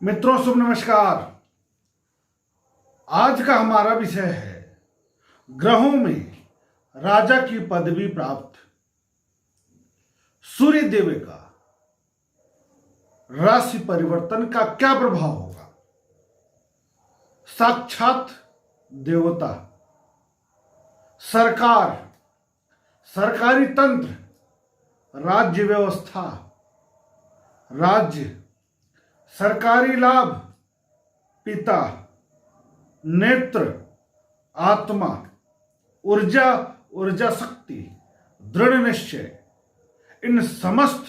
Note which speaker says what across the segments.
Speaker 1: मित्रों शुभ नमस्कार। आज का हमारा विषय है ग्रहों में राजा की पदवी प्राप्त सूर्य देव का राशि परिवर्तन का क्या प्रभाव होगा। साक्षात देवता, सरकार, सरकारी तंत्र, राज्य व्यवस्था, राज्य, सरकारी लाभ, पिता, नेत्र, आत्मा, ऊर्जा, ऊर्जा शक्ति, दृढ़ निश्चय, इन समस्त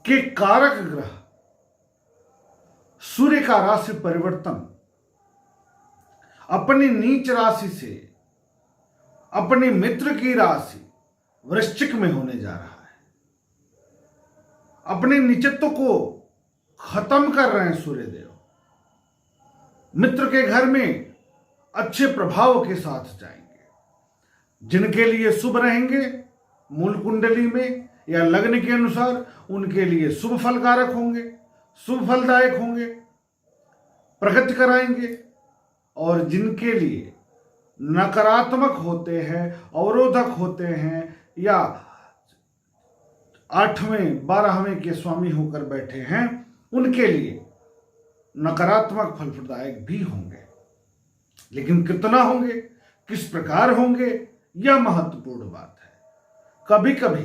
Speaker 1: के कारक ग्रह सूर्य का राशि परिवर्तन अपनी नीच राशि से अपनी मित्र की राशि वृश्चिक में होने जा रहा है। अपने नीचत्व को खत्म कर रहे हैं सूर्यदेव। मित्र के घर में अच्छे प्रभाव के साथ जाएंगे। जिनके लिए शुभ रहेंगे मूल कुंडली में या लग्न के अनुसार उनके लिए शुभ फलकारक होंगे, शुभ फलदायक होंगे, प्रगति कराएंगे। और जिनके लिए नकारात्मक होते हैं, अवरोधक होते हैं या 8वें 12वें के स्वामी होकर बैठे हैं, उनके लिए नकारात्मक फल प्रदायक भी होंगे। लेकिन कितना होंगे, किस प्रकार होंगे, यह महत्वपूर्ण बात है। कभी कभी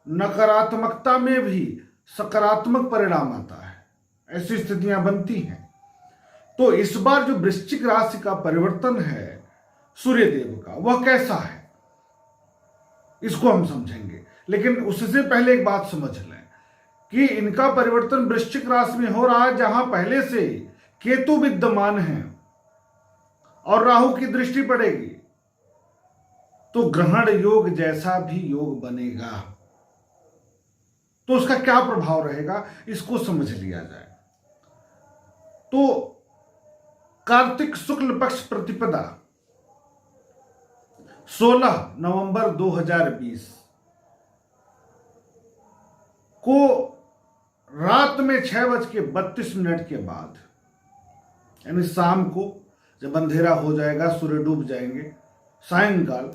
Speaker 1: नकारात्मकता में भी सकारात्मक परिणाम आता है, ऐसी स्थितियां बनती हैं। तो इस बार जो वृश्चिक राशि का परिवर्तन है सूर्यदेव का, वह कैसा है, इसको हम समझेंगे। लेकिन उससे पहले एक बात समझ लें कि इनका परिवर्तन वृश्चिक राशि में हो रहा है, जहां पहले से केतु विद्यमान है और राहु की दृष्टि पड़ेगी, तो ग्रहण योग जैसा भी योग बनेगा। तो उसका क्या प्रभाव रहेगा, इसको समझ लिया जाए। तो कार्तिक शुक्ल पक्ष प्रतिपदा 16 नवंबर 2020 को रात में 6:32 के बाद, यानी शाम को जब अंधेरा हो जाएगा, सूर्य डूब जाएंगे, सायंकाल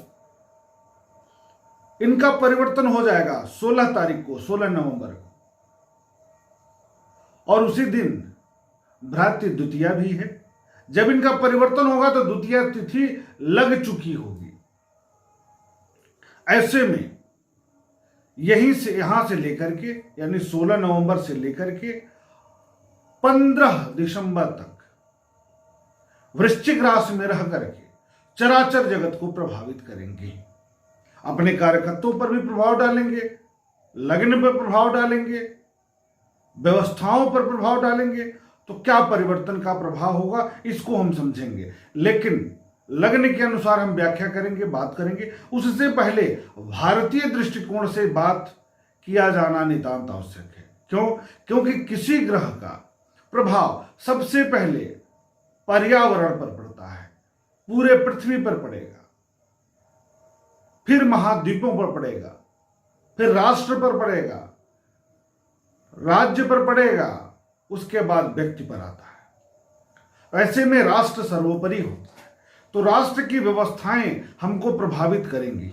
Speaker 1: इनका परिवर्तन हो जाएगा 16 तारीख को, 16 नवंबर को। और उसी दिन भ्रातृ द्वितीया भी है। जब इनका परिवर्तन होगा तो द्वितीया तिथि लग चुकी होगी। ऐसे में यहीं से यहां से लेकर के, यानी 16 नवंबर से लेकर के 15 दिसंबर तक वृश्चिक राशि में रह करके चराचर जगत को प्रभावित करेंगे। अपने कार्यकर्ताओं पर भी प्रभाव डालेंगे, लग्न पर प्रभाव डालेंगे, व्यवस्थाओं पर प्रभाव डालेंगे। तो क्या परिवर्तन का प्रभाव होगा, इसको हम समझेंगे। लेकिन लग्न के अनुसार हम व्याख्या करेंगे, बात करेंगे। उससे पहले भारतीय दृष्टिकोण से बात किया जाना नितांत आवश्यक है। क्यों? क्योंकि किसी ग्रह का प्रभाव सबसे पहले पर्यावरण पर पड़ता है, पूरे पृथ्वी पर पड़ेगा, फिर महाद्वीपों पर पड़ेगा, फिर राष्ट्र पर पड़ेगा, राज्य पर पड़ेगा, उसके बाद व्यक्ति पर आता है। ऐसे में राष्ट्र सर्वोपरि होता है। तो राष्ट्र की व्यवस्थाएं हमको प्रभावित करेंगी।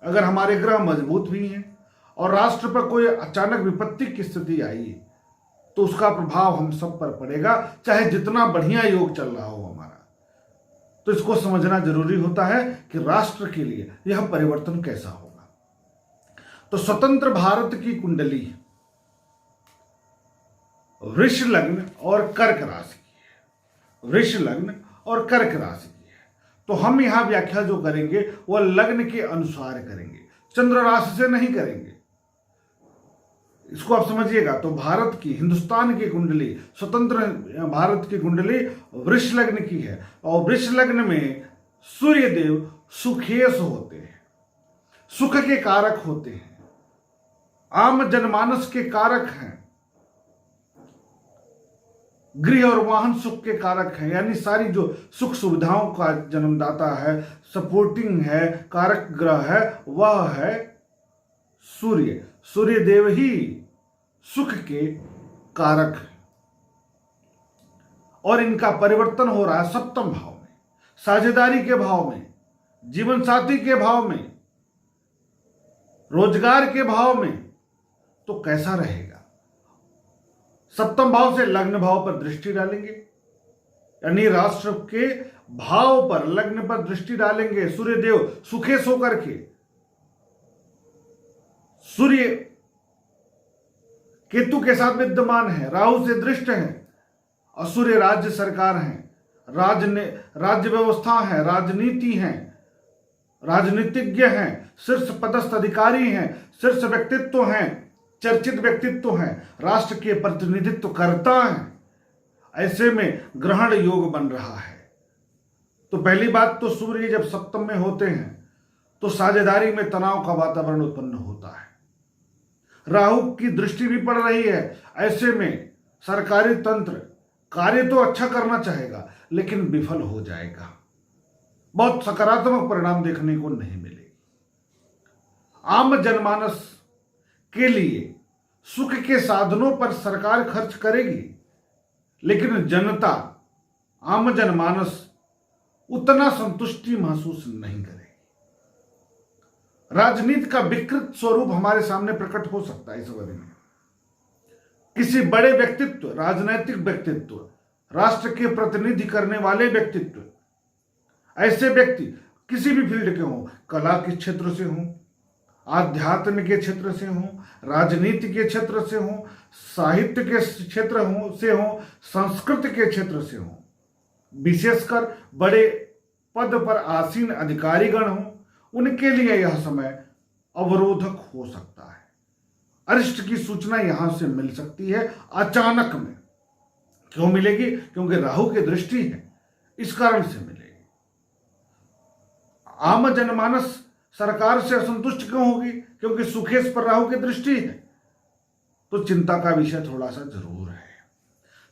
Speaker 1: अगर हमारे ग्रह मजबूत भी हैं और राष्ट्र पर कोई अचानक विपत्ति की स्थिति आई तो उसका प्रभाव हम सब पर पड़ेगा, चाहे जितना बढ़िया योग चल रहा हो हमारा। तो इसको समझना जरूरी होता है कि राष्ट्र के लिए यह परिवर्तन कैसा होगा। तो स्वतंत्र भारत की कुंडली वृष लग्न और कर्क राशि की है। वृष लग्न और कर्क राशि की है। तो हम यहां व्याख्या जो करेंगे वह लग्न के अनुसार करेंगे, चंद्र राशि से नहीं करेंगे। इसको आप समझिएगा। तो भारत की, हिंदुस्तान की कुंडली, स्वतंत्र भारत की कुंडली वृष लग्न की है। और वृष लग्न में सूर्य देव सुखेश होते हैं, सुख के कारक होते हैं, आम जनमानस के कारक हैं, गृह और वाहन सुख के कारक हैं। यानी सारी जो सुख सुविधाओं का जन्मदाता है, सपोर्टिंग है, कारक ग्रह है, वह है सूर्य। सूर्य देव ही सुख के कारक हैं। और इनका परिवर्तन हो रहा है सप्तम भाव में, साझेदारी के भाव में, जीवन साथी के भाव में, रोजगार के भाव में, तो कैसा रहेगा? सप्तम भाव से लग्न भाव पर दृष्टि डालेंगे, यानी राष्ट्र के भाव पर, लग्न पर दृष्टि डालेंगे सूर्य देव सुखेश होकर के। सूर्य केतु के साथ विद्यमान है, राहु से दृष्ट है, और सूर्य राज्य सरकार है, राज्य व्यवस्था है, राजनीति है, राजनीतिज्ञ हैं, शीर्ष पदस्थ अधिकारी हैं, शीर्ष व्यक्तित्व हैं, चर्चित व्यक्तित्व हैं, राष्ट्र के प्रतिनिधित्व करता है। ऐसे में ग्रहण योग बन रहा है। तो पहली बात तो सूर्य जब सप्तम में होते हैं तो साझेदारी में तनाव का वातावरण उत्पन्न होता है। राहु की दृष्टि भी पड़ रही है, ऐसे में सरकारी तंत्र कार्य तो अच्छा करना चाहेगा लेकिन विफल हो जाएगा, बहुत सकारात्मक परिणाम देखने को नहीं मिलेगी। आम जनमानस के लिए सुख के साधनों पर सरकार खर्च करेगी, लेकिन जनता, आम जनमानस उतना संतुष्टि महसूस नहीं करेगी। राजनीति का विकृत स्वरूप हमारे सामने प्रकट हो सकता है इस अवधि में। किसी बड़े व्यक्तित्व, राजनैतिक व्यक्तित्व, राष्ट्र के प्रतिनिधि करने वाले व्यक्तित्व, ऐसे व्यक्ति किसी भी फील्ड के हों, कला के क्षेत्र से हों, आध्यात्म के क्षेत्र से हों, राजनीति के क्षेत्र से हों, साहित्य के क्षेत्र से हों, संस्कृत के क्षेत्र से हों, विशेषकर बड़े पद पर आसीन अधिकारीगण हों, उनके लिए यह समय अवरोधक हो सकता है। अरिष्ट की सूचना यहां से मिल सकती है अचानक में। क्यों मिलेगी? क्योंकि राहु की दृष्टि है, इस कारण से मिलेगी। आम जनमानस सरकार से असंतुष्ट क्यों होगी? क्योंकि सुखेश पर राहु की दृष्टि है। तो चिंता का विषय थोड़ा सा जरूर है।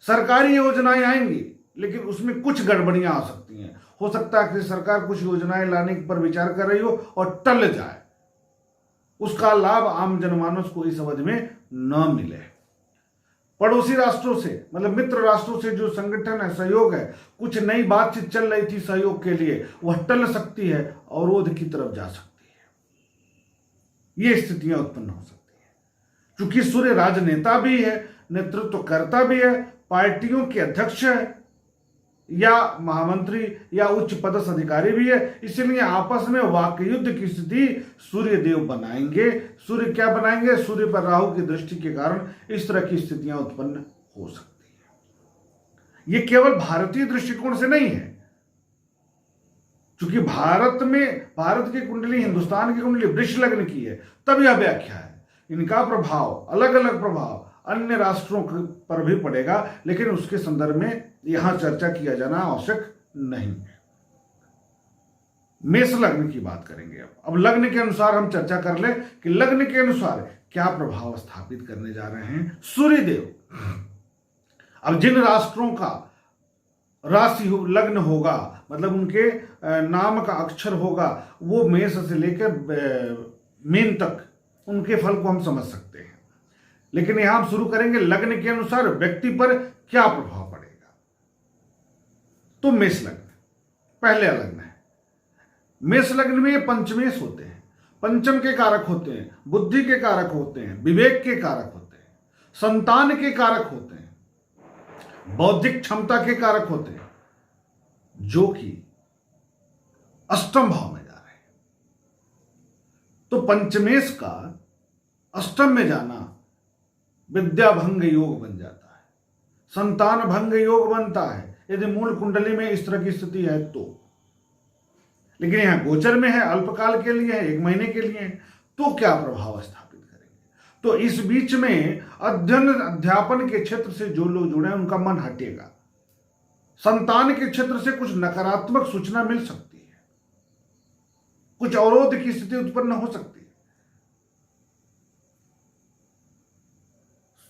Speaker 1: सरकारी योजनाएं आएंगी लेकिन उसमें कुछ गड़बड़ियां आ सकती हैं। हो सकता है कि सरकार कुछ योजनाएं लाने पर विचार कर रही हो और टल जाए, उसका लाभ आम जनमानस को इस अवधि में न मिले। पड़ोसी राष्ट्रों से, मतलब मित्र राष्ट्रों से जो संगठन है, सहयोग है, कुछ नई बातचीत चल रही थी सहयोग के लिए, वह टल सकती है, अवरोध की तरफ जा सकती है। ये स्थितियां उत्पन्न हो सकती है। क्योंकि सूर्य राजनेता भी है, नेतृत्व करता भी है, पार्टियों के अध्यक्ष है या महामंत्री या उच्च पदस्थ अधिकारी भी है, इसलिए आपस में वाक युद्ध की स्थिति सूर्य देव बनाएंगे। सूर्य क्या बनाएंगे? सूर्य पर राहु की दृष्टि के कारण इस तरह की स्थितियां उत्पन्न हो सकती है। ये केवल भारतीय दृष्टिकोण से नहीं है, क्योंकि भारत की कुंडली, हिंदुस्तान की कुंडली वृष लग्न की है, तब यह व्याख्या है। इनका प्रभाव, अलग अलग प्रभाव अन्य राष्ट्रों पर भी पड़ेगा, लेकिन उसके संदर्भ में यहां चर्चा किया जाना आवश्यक नहीं है। मेष लग्न की बात करेंगे। अब लग्न के अनुसार हम चर्चा कर ले कि लग्न के अनुसार क्या प्रभाव स्थापित करने जा रहे हैं सूर्यदेव। अब जिन राष्ट्रों का राशि लग्न होगा, मतलब उनके नाम का अक्षर होगा, वो मेष से लेकर मीन तक उनके फल को हम समझ सकते हैं। लेकिन यहां हम शुरू करेंगे लग्न के अनुसार व्यक्ति पर क्या प्रभाव पड़ेगा। तो मेष लग्न पहले लग्न है। मेष लग्न में पंचमेश होते हैं, पंचम के कारक होते हैं, बुद्धि के कारक होते हैं, विवेक के कारक होते हैं, संतान के कारक होते हैं, बौद्धिक क्षमता के कारक होते हैं, जो कि अष्टम भाव में जा रहे हैं। तो पंचमेश का अष्टम में जाना विद्या भंग योग बन जाता है, संतान भंग योग बनता है यदि मूल कुंडली में इस तरह की स्थिति है तो। लेकिन यहां गोचर में है, अल्पकाल के लिए है, 1 महीने के लिए है, तो क्या प्रभाव स्थापित करेंगे? तो इस बीच में अध्ययन अध्यापन के क्षेत्र से जो लोग जुड़े हैं उनका मन हटेगा। संतान के क्षेत्र से कुछ नकारात्मक सूचना मिल सकती है, कुछ अवरोध की स्थिति उत्पन्न हो सकती है।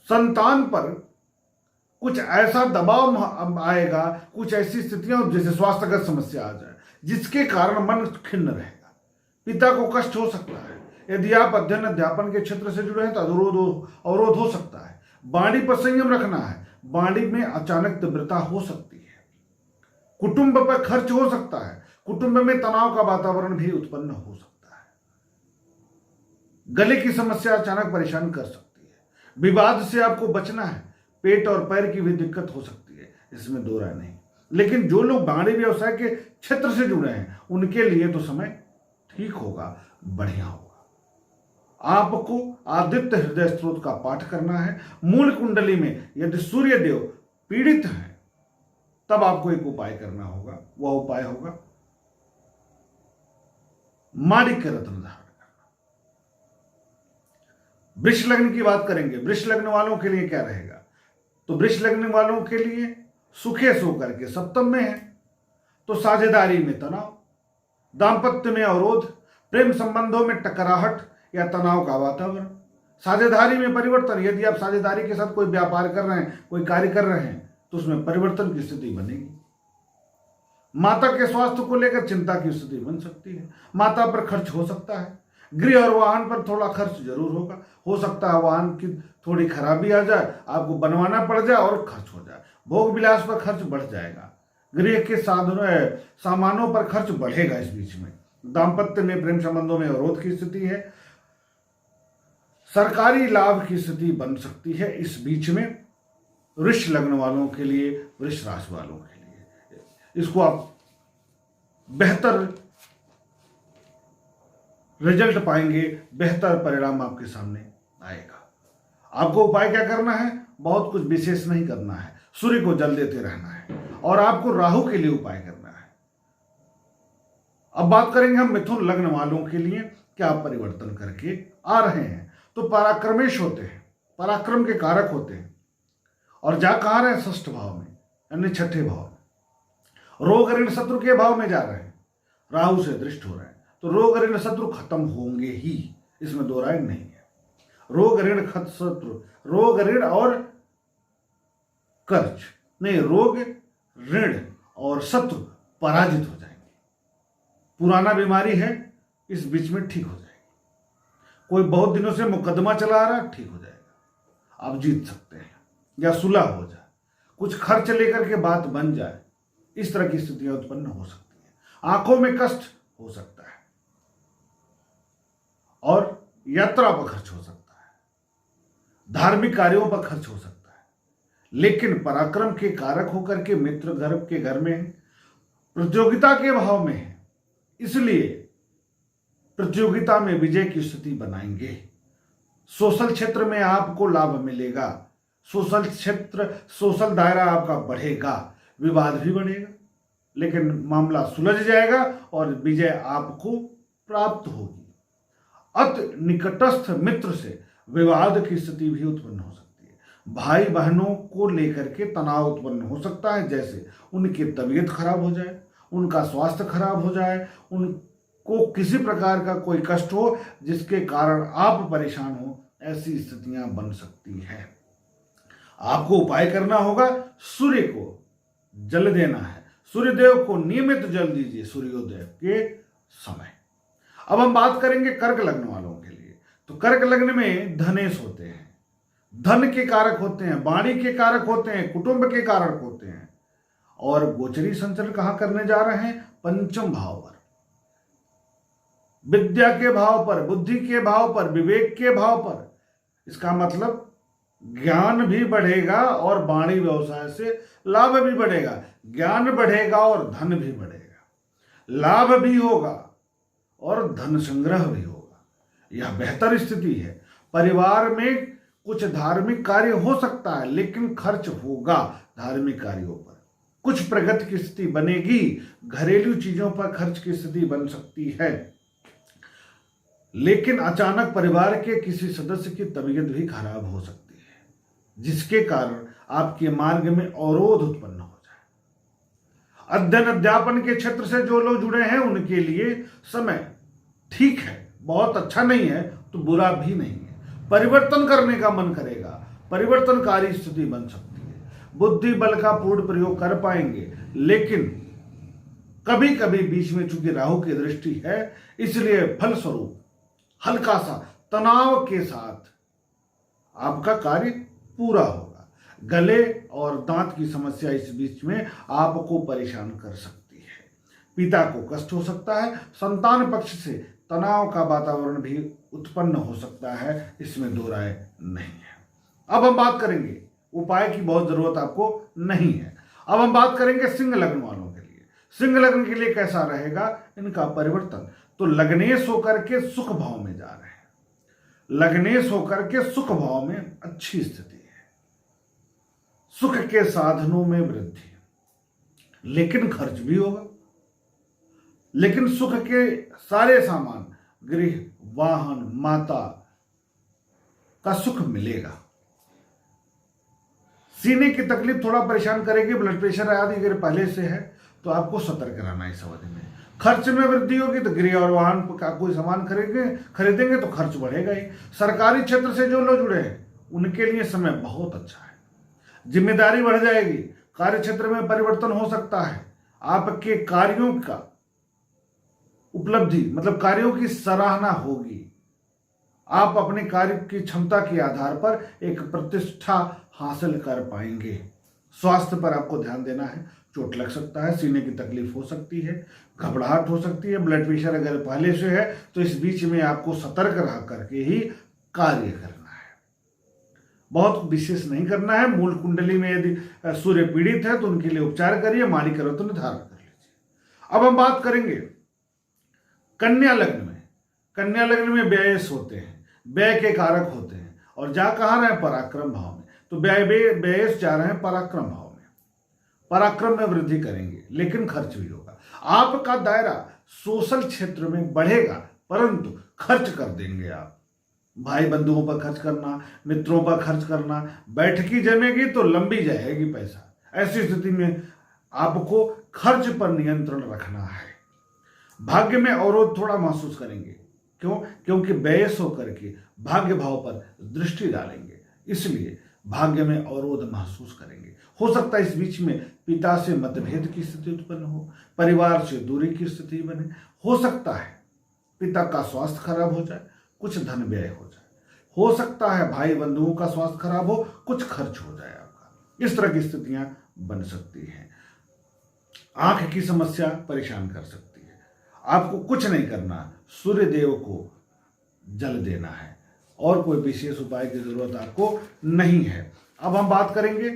Speaker 1: संतान पर कुछ ऐसा दबाव आएगा, कुछ ऐसी स्थितियां जैसे स्वास्थ्यगत समस्या आ जाए, जिसके कारण मन खिन्न रहेगा, पिता को कष्ट हो सकता है। यदि आप अध्ययन अध्यापन के क्षेत्र से जुड़े हैं तो अवरोध हो सकता है। वाणी पर संयम रखना है, वाणी में अचानक तीव्रता हो सकती है, कुटुंब पर खर्च हो सकता है, कुटुंब में तनाव का वातावरण भी उत्पन्न हो सकता है, गले की समस्या अचानक परेशान कर सकती है, विवाद से आपको बचना है, पेट और पैर की भी दिक्कत हो सकती है, इसमें दो राय नहीं। लेकिन जो लोग वाणी व्यवसाय के क्षेत्र से जुड़े हैं उनके लिए तो समय ठीक होगा, बढ़िया होगा। आपको आदित्य हृदय स्त्रोत का पाठ करना है। मूल कुंडली में यदि सूर्य देव पीड़ित हैं तब आपको एक उपाय करना होगा, वह उपाय होगा माणिक्य रत्न धारण करना। वृष लग्न की बात करेंगे, वृष लग्न वालों के लिए क्या रहेगा, तो वृष लग्न वालों के लिए सुखे सो करके सप्तम में है, तो साझेदारी में तनाव, दांपत्य में अवरोध, प्रेम संबंधों में टकराहट या तनाव का वातावरण, साझेदारी में परिवर्तन। यदि आप साझेदारी के साथ कोई व्यापार कर रहे हैं, कोई कार्य कर रहे हैं, तो उसमें परिवर्तन की स्थिति बनेगी। माता के स्वास्थ्य को लेकर चिंता की स्थिति बन सकती है, माता पर खर्च हो सकता है, गृह और वाहन पर थोड़ा खर्च जरूर होगा, हो सकता है वाहन की थोड़ी खराबी आ जाए, आपको बनवाना पड़ जाए और खर्च हो जाए, भोग विलास पर खर्च बढ़ जाएगा, गृह के साधनों सामानों पर खर्च बढ़ेगा इस बीच में। दांपत्य में प्रेम संबंधों में अवरोध की स्थिति है, सरकारी लाभ की स्थिति बन सकती है इस बीच में वृष लग्न वालों के लिए, वृष राशि वालों के लिए। इसको आप बेहतर रिजल्ट पाएंगे, बेहतर परिणाम आपके सामने आएगा। आपको उपाय क्या करना है, बहुत कुछ विशेष नहीं करना है, सूर्य को जल देते रहना है और आपको राहु के लिए उपाय करना है। अब बात करेंगे हम मिथुन लग्न वालों के लिए क्या परिवर्तन करके आ रहे हैं। तो पराक्रमेश होते हैं, पराक्रम के कारक होते हैं और जा कहां रहे हैं, षष्ठ भाव में यानी छठे भाव में। रोग ऋण शत्रु के भाव में जा रहे हैं, राहु से दृष्ट हो रहे हैं, तो रोग ऋण शत्रु खत्म होंगे ही, इसमें दो राय नहीं है। रोग ऋण शत्रु, रोग ऋण और कर्ज नहीं, रोग ऋण और शत्रु पराजित हो जाएंगे। पुराना बीमारी है, इस बीच में ठीक हो जाएगी। कोई बहुत दिनों से मुकदमा चला आ रहा है, ठीक हो जाएगा, आप जीत सकते हैं या सुलह हो जाए, कुछ खर्च लेकर के बात बन जाए, इस तरह की स्थितियां उत्पन्न हो सकती हैं। आंखों में कष्ट हो सकता है और यात्रा पर खर्च हो सकता है, धार्मिक कार्यों पर खर्च हो सकता है। लेकिन पराक्रम के कारक होकर के मित्र गर्भ के घर में है, प्रतियोगिता के भाव में है, इसलिए प्रतियोगिता में विजय की स्थिति बनाएंगे। सोशल क्षेत्र में आपको लाभ मिलेगा, सोशल क्षेत्र, सोशल दायरा आपका बढ़ेगा, विवाद भी बढ़ेगा, लेकिन मामला सुलझ जाएगा और विजय आपको प्राप्त होगी। अति निकटस्थ मित्र से विवाद की स्थिति भी उत्पन्न हो सकती है। भाई बहनों को लेकर के तनाव उत्पन्न हो सकता है, जैसे उनकी तबीयत खराब हो जाए, उनका स्वास्थ्य खराब हो जाए, उनको किसी प्रकार का कोई कष्ट हो जिसके कारण आप परेशान हो, ऐसी स्थितियां बन सकती हैं। आपको उपाय करना होगा, सूर्य को जल देना है, सूर्यदेव को नियमित जल दीजिए सूर्योदय के समय। अब हम बात करेंगे कर्क लग्न वालों के लिए। तो कर्क लग्न में धनेश होते हैं, धन के कारक होते हैं, वाणी के कारक होते हैं, कुटुंब के कारक होते हैं और गोचरी संचरण कहां करने जा रहे हैं, पंचम भाव पर, विद्या के भाव पर, बुद्धि के भाव पर, विवेक के भाव पर। इसका मतलब ज्ञान भी बढ़ेगा और वाणी व्यवसाय से लाभ भी बढ़ेगा, ज्ञान बढ़ेगा और धन भी बढ़ेगा, लाभ भी होगा और धन संग्रह भी होगा। यह बेहतर स्थिति है। परिवार में कुछ धार्मिक कार्य हो सकता है, लेकिन खर्च होगा धार्मिक कार्यों पर, कुछ प्रगति की स्थिति बनेगी, घरेलू चीजों पर खर्च की स्थिति बन सकती है, लेकिन अचानक परिवार के किसी सदस्य की तबीयत भी खराब हो सकती है, जिसके कारण आपके मार्ग में अवरोध उत्पन्न हो जाए। अध्ययन अध्यापन के क्षेत्र से जो लोग जुड़े हैं उनके लिए समय ठीक है, बहुत अच्छा नहीं है तो बुरा भी नहीं है। परिवर्तन करने का मन करेगा, परिवर्तनकारी स्थिति बन सकती है, बुद्धि बल का पूर्ण प्रयोग कर पाएंगे, लेकिन कभी कभी बीच में चूंकि राहु की दृष्टि है, इसलिए फलस्वरूप हल्का सा तनाव के साथ आपका कार्य पूरा होगा। गले और दांत की समस्या इस बीच में आपको परेशान कर सकती है। पिता को कष्ट हो सकता है। संतान पक्ष से तनाव का वातावरण भी उत्पन्न हो सकता है, इसमें दो राय नहीं है। अब हम बात करेंगे, उपाय की बहुत जरूरत आपको नहीं है। अब हम बात करेंगे सिंह लग्न वालों के लिए। सिंह लग्न के लिए कैसा रहेगा इनका परिवर्तन? तो लग्नेश होकर के सुख भाव में जा रहे हैं। लग्नेश होकर के सुख भाव में अच्छी स्थिति है, सुख के साधनों में वृद्धि, लेकिन खर्च भी होगा। लेकिन सुख के सारे सामान, गृह, वाहन, माता का सुख मिलेगा। सीने की तकलीफ थोड़ा परेशान करेगी। ब्लड प्रेशर आदि अगर पहले से है तो आपको सतर्क रहना है इस अवधि में। खर्च में वृद्धि होगी तो गृह और वाहन का कोई सामान खरीदेंगे तो खर्च बढ़ेगा ही। सरकारी क्षेत्र से जो लोग जुड़े हैं उनके लिए समय बहुत अच्छा है। जिम्मेदारी बढ़ जाएगी, कार्य क्षेत्र में परिवर्तन हो सकता है, आपके कार्यों का उपलब्धि मतलब कार्यों की सराहना होगी। आप अपने कार्य की क्षमता के आधार पर एक प्रतिष्ठा हासिल कर पाएंगे। स्वास्थ्य पर आपको ध्यान देना है। चोट लग सकता है, सीने की तकलीफ हो सकती है, घबराहट हो सकती है, ब्लड प्रेशर अगर पहले से है तो इस बीच में आपको सतर्क रह करके ही कार्य करना है। बहुत विशेष नहीं करना है। मूल कुंडली में यदि सूर्य पीड़ित है तो उनके लिए उपचार करिए, मालिक करो तो निर्धारण कर लीजिए। अब हम बात करेंगे कन्या लग्न में। कन्या लग्न में व्ययस होते हैं, व्यय के कारक होते हैं, और जा कहाँ रहे? पराक्रम भाव में। तो व्ययस जा रहे हैं पराक्रम भाव में। पराक्रम में वृद्धि करेंगे, लेकिन खर्च भी होगा। आपका दायरा सोशल क्षेत्र में बढ़ेगा, परंतु खर्च कर देंगे आप। भाई बंधुओं पर खर्च करना, मित्रों पर खर्च करना, बैठकी जमेगी तो लंबी जाएगी पैसा। ऐसी स्थिति में आपको खर्च पर नियंत्रण रखना है। भाग्य में अवरोध थोड़ा महसूस करेंगे। क्यों? क्योंकि व्ययस होकर के भाग्य भाव पर दृष्टि डालेंगे, इसलिए भाग्य में अवरोध महसूस करेंगे। हो सकता है इस बीच में पिता से मतभेद की स्थिति उत्पन्न हो, परिवार से दूरी की स्थिति बने। हो सकता है पिता का स्वास्थ्य खराब हो जाए, कुछ धन व्यय हो जाए। हो सकता है भाई बंधुओं का स्वास्थ्य खराब हो, कुछ खर्च हो जाए आपका। इस तरह की स्थितियां बन सकती हैं। आंख की समस्या परेशान कर सकती है। आपको कुछ नहीं करना, सूर्य देव को जल देना है, और कोई विशेष उपाय की जरूरत आपको नहीं है। अब हम बात करेंगे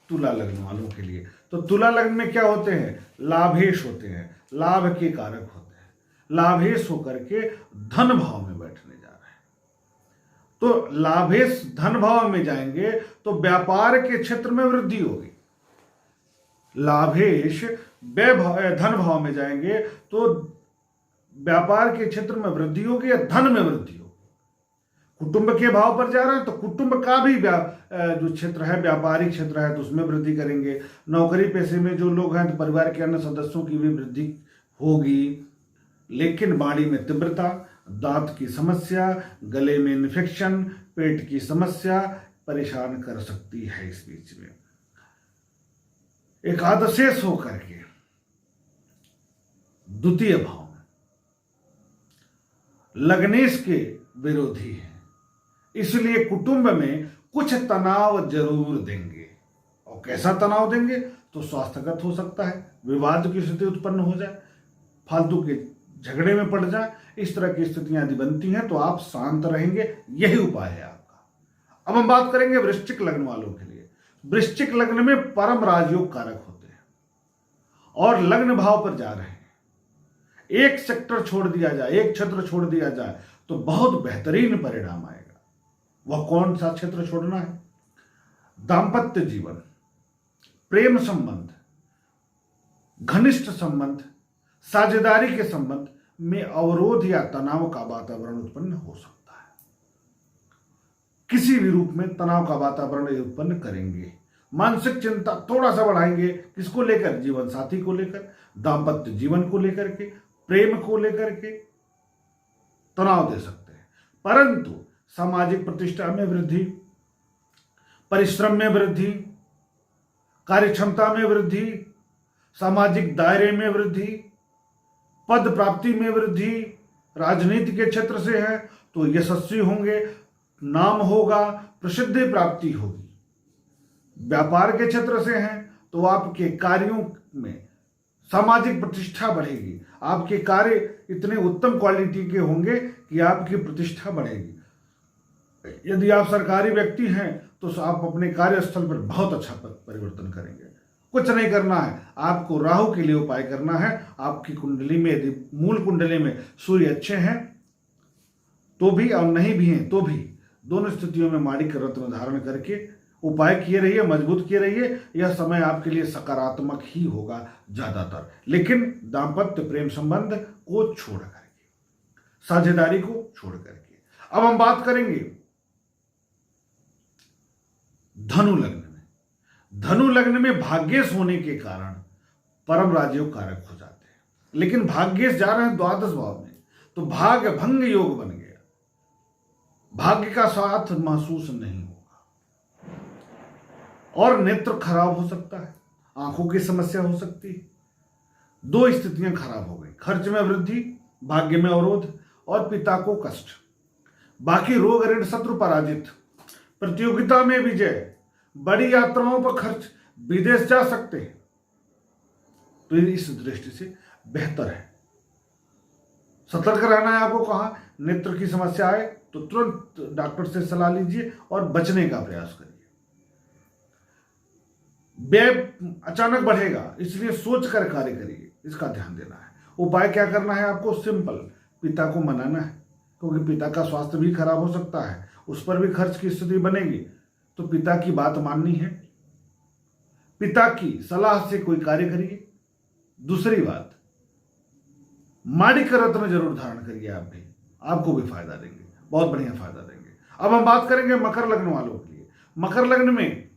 Speaker 1: तुला लग्न वालों के लिए। तो तुला लग्न में क्या होते हैं? लाभेश होते हैं, लाभ के कारक होते हैं। लाभेश होकर के धन भाव में बैठने जा रहे हैं। तो लाभेश धन भाव में जाएंगे तो व्यापार के क्षेत्र में वृद्धि होगी। लाभेश धन भाव में जाएंगे तो व्यापार के क्षेत्र में वृद्धि होगी या धन में वृद्धि होगी। कुटुंब के भाव पर जा रहे हैं तो कुटुंब का भी जो क्षेत्र है, व्यापारिक क्षेत्र है, तो उसमें वृद्धि करेंगे। नौकरी पेशे में जो लोग हैं तो परिवार के अन्य सदस्यों की भी वृद्धि होगी। लेकिन वाणी में तीव्रता, दांत की समस्या, गले में इन्फेक्शन, पेट की समस्या परेशान कर सकती है। इस बीच में एकादशेष होकर के द्वितीय भाव में लग्नेश के विरोधी है, इसलिए कुटुंब में कुछ तनाव जरूर देंगे। और कैसा तनाव देंगे? तो स्वास्थ्यगत हो सकता है, विवाद की स्थिति उत्पन्न हो जाए, फालतू के झगड़े में पड़ जाए। इस तरह की स्थितियां यदि बनती हैं तो आप शांत रहेंगे, यही उपाय है आपका। अब हम बात करेंगे वृश्चिक लग्न वालों के लिए। वृश्चिक लग्न में परम राजयोग कारक होते हैं और लग्न भाव पर जा रहे हैं। एक सेक्टर छोड़ दिया जाए, एक क्षेत्र छोड़ दिया जाए तो बहुत बेहतरीन परिणाम आएगा। वह कौन सा क्षेत्र छोड़ना है? दांपत्य जीवन, प्रेम संबंध, घनिष्ठ संबंध, साझेदारी के संबंध में अवरोध या तनाव का वातावरण उत्पन्न हो सकता है। किसी भी रूप में तनाव का वातावरण उत्पन्न करेंगे। मानसिक चिंता थोड़ा सा बढ़ाएंगे। किसको लेकर? जीवन साथी को लेकर, दांपत्य जीवन को लेकर के, प्रेम को लेकर के तनाव दे सकते हैं। परंतु सामाजिक प्रतिष्ठा में वृद्धि, परिश्रम में वृद्धि, कार्यक्षमता में वृद्धि, सामाजिक दायरे में वृद्धि, पद प्राप्ति में वृद्धि, राजनीति के क्षेत्र से है तो यशस्वी होंगे, नाम होगा, प्रसिद्धि प्राप्ति होगी। व्यापार के क्षेत्र से हैं तो आपके कार्यों में सामाजिक प्रतिष्ठा बढ़ेगी। आपके कार्य इतने उत्तम क्वालिटी के होंगे कि आपकी प्रतिष्ठा बढ़ेगी। यदि आप सरकारी व्यक्ति हैं तो आप अपने कार्यस्थल पर बहुत अच्छा परिवर्तन करेंगे। कुछ नहीं करना है, आपको राहु के लिए उपाय करना है। आपकी कुंडली में यदि मूल कुंडली में सूर्य अच्छे हैं तो भी और नहीं भी हैं तो भी दोनों स्थितियों में माणिक्य रत्न धारण करके उपाय किए रहिए, मजबूत किए रहिए। यह समय आपके लिए सकारात्मक ही होगा ज्यादातर, लेकिन दाम्पत्य प्रेम संबंध को छोड़ करके, साझेदारी को छोड़ करके। अब हम बात करेंगे धनु लग्न में। धनु लग्न में भाग्येश होने के कारण परम राजयोग कारक हो जाते हैं, लेकिन भाग्येश जा रहे हैं द्वादश भाव में तो भाग्य भंग योग बन गया। भाग्य का साथ महसूस नहीं होगा और नेत्र खराब हो सकता है, आंखों की समस्या हो सकती है। दो स्थितियां खराब हो गई, खर्च में वृद्धि, भाग्य में अवरोध और पिता को कष्ट। बाकी रोग ऋण शत्रु पराजित, प्रतियोगिता में विजय, बड़ी यात्राओं पर खर्च, विदेश जा सकते हैं। तो इस दृष्टि से बेहतर है, सतर्क रहना है आपको। कहा नेत्र की समस्या आए तो तुरंत डॉक्टर से सलाह लीजिए और बचने का प्रयास करिए। व्यय अचानक बढ़ेगा, इसलिए सोच कर कार्य करिए, इसका ध्यान देना है। उपाय क्या करना है आपको? सिंपल, पिता को मनाना है, क्योंकि पिता का स्वास्थ्य भी खराब हो सकता है, उस पर भी खर्च की स्थिति बनेगी। तो पिता की बात माननी है, पिता की सलाह से कोई कार्य करिए। दूसरी बात, माणिक्य रत्न जरूर धारण करिए, आप भी, आपको भी फायदा देंगे, बहुत बढ़िया फायदा देंगे। अब हम बात करेंगे मकर लग्न वालों के लिए। मकर लग्न में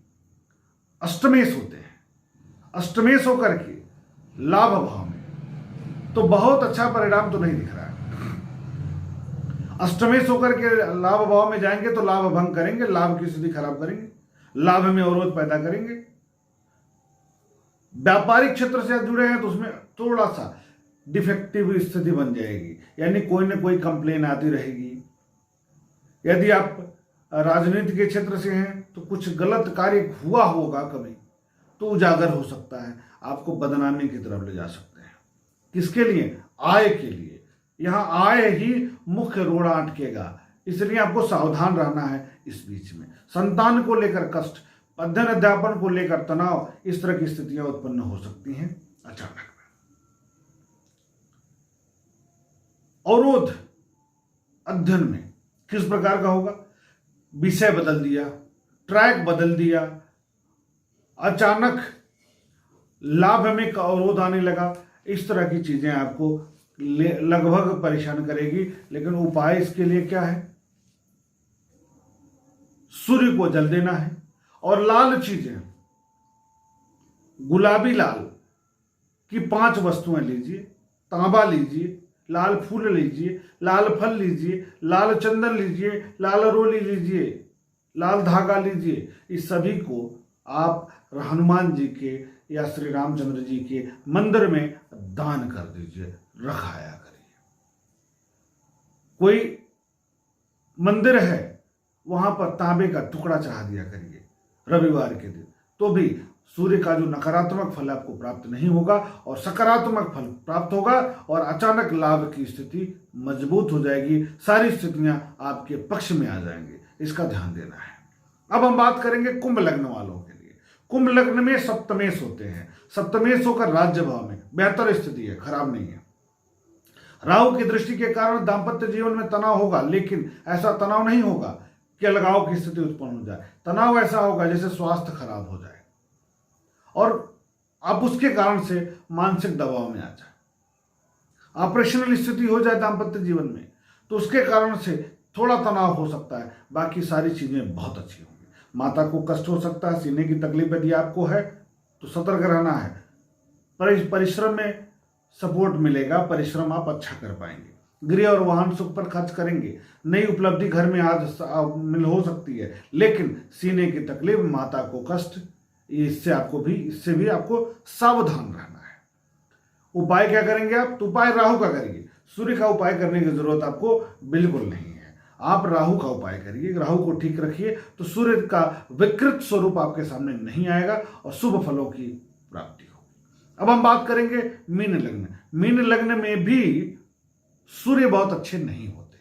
Speaker 1: अष्टमेश होते हैं, अष्टमेश होकर के लाभ भाव में तो बहुत अच्छा परिणाम तो नहीं दिख रहा है। अष्टमेश होकर के लाभ भाव में जाएंगे तो लाभ भंग करेंगे, लाभ की स्थिति खराब करेंगे, लाभ में अवरोध पैदा करेंगे। व्यापारिक क्षेत्र से जुड़े हैं तो उसमें थोड़ा सा डिफेक्टिव स्थिति बन जाएगी, यानी कोई ना कोई कंप्लेन आती रहेगी। यदि आप राजनीति के क्षेत्र से हैं तो कुछ गलत कार्य हुआ होगा कभी, तो उजागर हो सकता है, आपको बदनामी की तरफ ले जा सकते हैं। किसके लिए? आय के लिए। यहां आय ही मुख्य रोड़ा अटकेगा, इसलिए आपको सावधान रहना है। इस बीच में संतान को लेकर कष्ट, अध्ययन अध्यापन को लेकर तनाव, इस तरह की स्थितियां उत्पन्न हो सकती हैं अचानक। अवरोध अध्ययन में किस प्रकार का होगा? विषय बदल दिया, ट्रैक बदल दिया, अचानक लाभ में अवरोध आने लगा, इस तरह की चीजें आपको लगभग परेशान करेगी। लेकिन उपाय इसके लिए क्या है? सूर्य को जल देना है और लाल चीजें, गुलाबी लाल की 5 वस्तुएं लीजिए, तांबा लीजिए, लाल फूल लीजिए, लाल फल लीजिए, लाल चंदन लीजिए, लाल रोली लीजिए, लाल धागा लीजिए। इस सभी को आप हनुमान जी के या श्री रामचंद्र जी के मंदिर में दान कर दीजिए, रखाया करिए। कोई मंदिर है वहां पर तांबे का टुकड़ा चढ़ा दिया करिए रविवार के दिन, तो भी सूर्य का जो नकारात्मक फल आपको प्राप्त नहीं होगा और सकारात्मक फल प्राप्त होगा और अचानक लाभ की स्थिति मजबूत हो जाएगी। सारी स्थितियां आपके पक्ष में आ जाएंगी, इसका ध्यान देना है। अब हम बात करेंगे कुंभ लग्न वालों के लिए। कुंभ लग्न में सप्तमेश होते हैं, सप्तमेश होकर राज्य भाव में बेहतर स्थिति है, खराब नहीं है। राहु की दृष्टि के कारण दांपत्य जीवन में तनाव होगा, लेकिन ऐसा तनाव नहीं होगा कि अलगाव की स्थिति उत्पन्न हो जाए। तनाव ऐसा होगा जैसे स्वास्थ्य खराब हो जाए और आप उसके कारण से मानसिक दबाव में आ जाए, ऑपरेशनल स्थिति हो जाए दांपत्य जीवन में, तो उसके कारण से थोड़ा तनाव हो सकता है। बाकी सारी चीजें बहुत अच्छी होंगी। माता को कष्ट हो सकता है, सीने की तकलीफ यदि आपको है तो सतर्क रहना है। परिश्रम में सपोर्ट मिलेगा, परिश्रम आप अच्छा कर पाएंगे। गृह और वाहन सुख पर खर्च करेंगे। नई उपलब्धि घर में आज मिल हो सकती है, लेकिन सीने की तकलीफ, माता को कष्ट, इससे भी आपको सावधान रहना है। उपाय क्या करेंगे आप? तो उपाय राहु का करिए, सूर्य का उपाय करने की जरूरत आपको बिल्कुल नहीं है। आप राहु का उपाय करिए, राहु को ठीक रखिए तो सूर्य का विकृत स्वरूप आपके सामने नहीं आएगा और शुभ फलों की प्राप्ति होगी। अब हम बात करेंगे मीन लग्न। मीन लग्न में भी सूर्य बहुत अच्छे नहीं होते,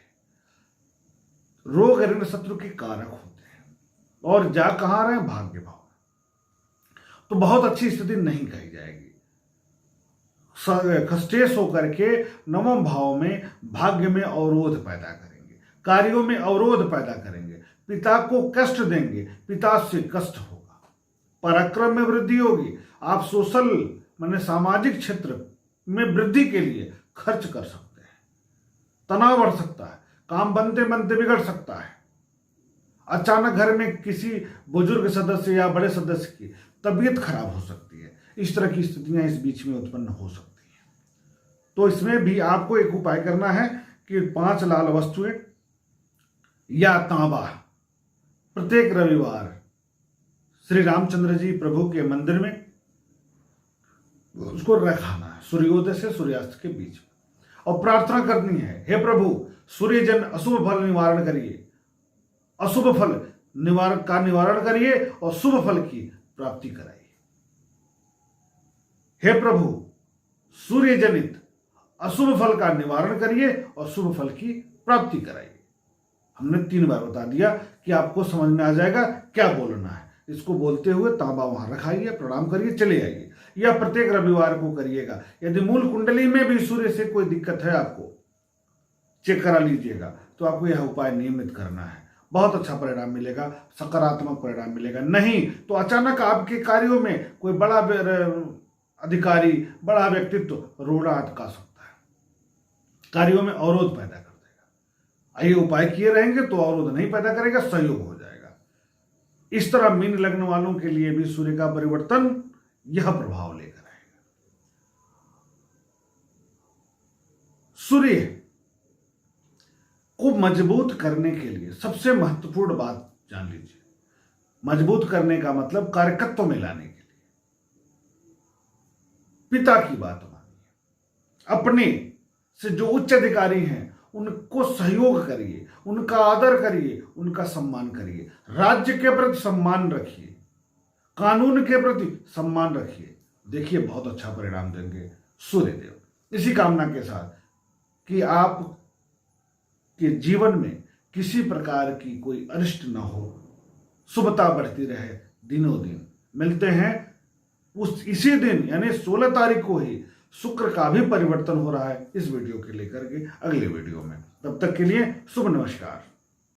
Speaker 1: रोग ऋण शत्रु के कारक होते हैं और जा कहां रहे हैं, भाग्य भाव, तो बहुत अच्छी स्थिति नहीं कही जाएगी। खस्टेश होकर के नवम भाव में भाग्य में अवरोध पैदा करेंगे, कार्यों में अवरोध पैदा करेंगे, पिता को कष्ट देंगे, पिता से कष्ट होगा, पराक्रम में वृद्धि होगी, आप सोशल माने सामाजिक क्षेत्र में वृद्धि के लिए खर्च कर सकते हैं, तनाव बढ़ सकता है, काम बनते बनते बिगड़ सकता है, अचानक घर में किसी बुजुर्ग सदस्य या बड़े सदस्य की तबीयत खराब हो सकती है। इस तरह की स्थितियां इस बीच में उत्पन्न हो सकती हैं। तो इसमें भी आपको एक उपाय करना है कि 5 लाल वस्तुएं या तांबा प्रत्येक रविवार श्री रामचंद्र जी प्रभु के मंदिर में उसको रखाना है सूर्योदय से सूर्यास्त के बीच में, और प्रार्थना करनी है, हे प्रभु सूर्यजन अशुभ फल निवारण करिए, अशुभ फल निवारण करिए और शुभ फल की प्राप्ति कराइए। हे प्रभु सूर्य जनित अशुभ फल का निवारण करिए और शुभ फल की प्राप्ति कराइए। हमने 3 बार बता दिया कि आपको समझ में आ जाएगा क्या बोलना है। इसको बोलते हुए तांबा वहां रखाइए, प्रणाम करिए, चले आइए। यह प्रत्येक रविवार को करिएगा। यदि मूल कुंडली में भी सूर्य से कोई दिक्कत है, आपको चेक करा लीजिएगा, तो आपको यह उपाय नियमित करना है। बहुत अच्छा परिणाम मिलेगा, सकारात्मक परिणाम मिलेगा। नहीं तो अचानक आपके कार्यों में कोई बड़ा अधिकारी, बड़ा व्यक्तित्व रोड़ा अटका सकता है, कार्यों में अवरोध पैदा कर देगा। ये उपाय किए रहेंगे तो अवरोध नहीं पैदा करेगा, सहयोग हो जाएगा। इस तरह मीन लग्न वालों के लिए भी सूर्य का परिवर्तन यह प्रभाव लेकर आएगा। सूर्य को मजबूत करने के लिए सबसे महत्वपूर्ण बात जान लीजिए। मजबूत करने का मतलब कार्यकत्व में लाने के लिए पिता की बात मानिए, अपने से जो उच्च अधिकारी हैं उनको सहयोग करिए, उनका आदर करिए, उनका सम्मान करिए, राज्य के प्रति सम्मान रखिए, कानून के प्रति सम्मान रखिए। देखिए बहुत अच्छा परिणाम देंगे सूर्यदेव। इसी कामना के साथ कि आप के जीवन में किसी प्रकार की कोई अनिष्ट न हो, शुभता बढ़ती रहे दिनों दिन। मिलते हैं इसी दिन यानी 16 तारीख को ही शुक्र का भी परिवर्तन हो रहा है इस वीडियो के लेकर के अगले वीडियो में। तब तक के लिए शुभ नमस्कार।